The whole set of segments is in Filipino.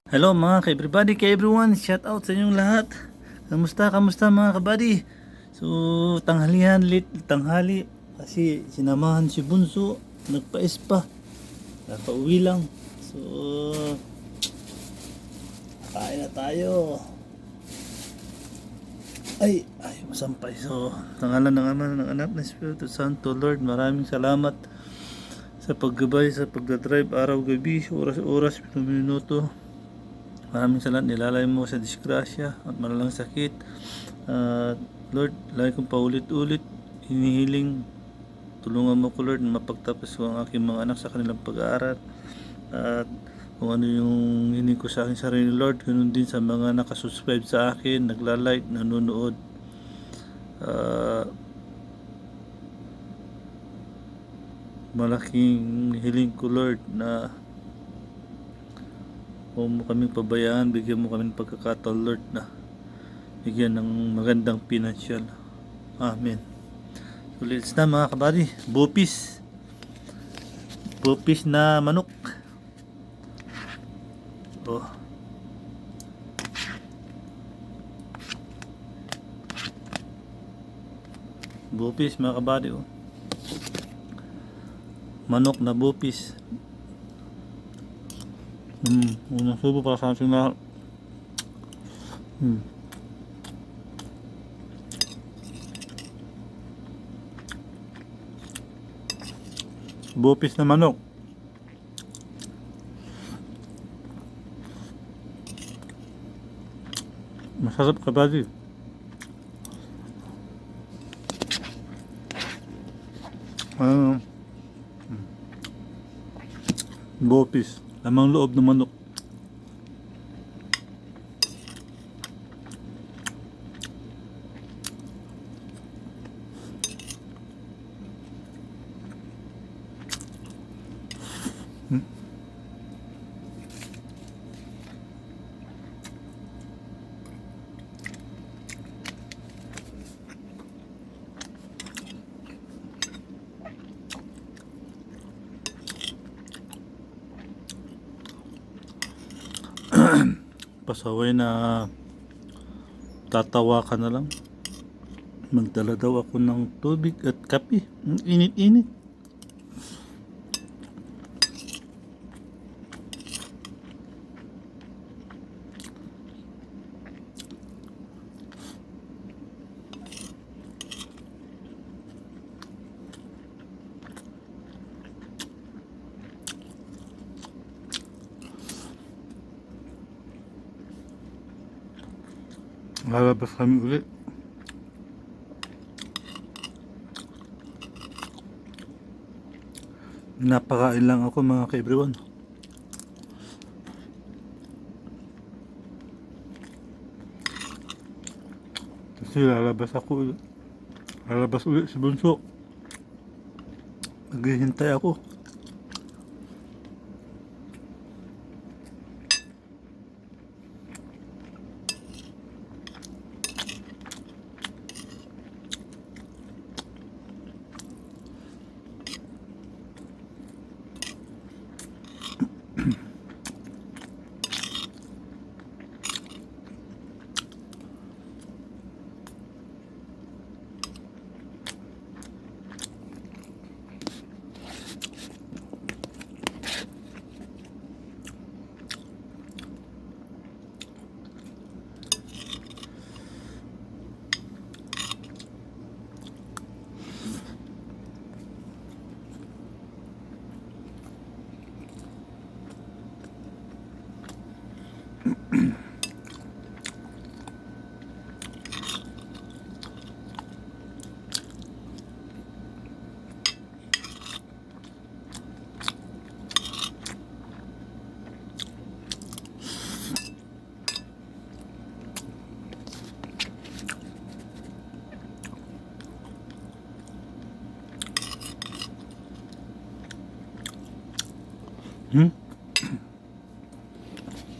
Hello mga ka-everybody, ka-everyone, shout out sa inyong lahat. Kamusta mga kabady? So, tanghali kasi sinamahan si Bunso, nagpa-is pa, napauwi lang. So, kain na tayo. Ay, masampay. So, tangalan ng Ama, ng Anak, ng Espiritu Santo. Lord, maraming salamat sa paggabay, sa pagdadrive araw-gabi, oras-oras, minuto. Maraming salamat, nilalay mo sa disgrasya at malalang sakit. Lord, lagi kong paulit-ulit hinihiling, tulungan mo ko Lord na mapagtapos ko ang aking mga anak sa kanilang pag-aaral. At kung ano yung hiling ko sa aking sarili Lord, ganun din sa mga nakasubscribe sa akin, nagla-like, nanonood. Malaking hiling ko Lord na huwag mo kaming pabayaan, bigyan mo kami ng pagkakataon Lord na bigyan ng magandang pinansyal. Amen. So let's na mga kabady, bupis na manok. Oh, bupis mga kabady, oh. Manok na bupis. Unang subo para sa ating lahat. Bupis na manok. Masarap kabady. Bupis, lamang loob ng manok. Pasaway na tatawa ka na lang. Magdala daw ako ng tubig at kape. Init-init. Lalabas kami ulit. Napakain lang ako mga ka-everyone. Kasi lalabas ako. Lalabas ulit si Bunso. Naghihintay ako.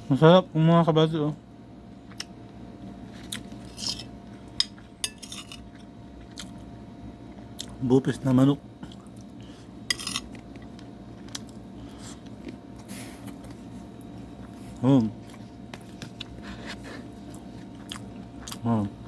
Masarap ang mga kabady, oh. Bupis na manok. Oh, Oh.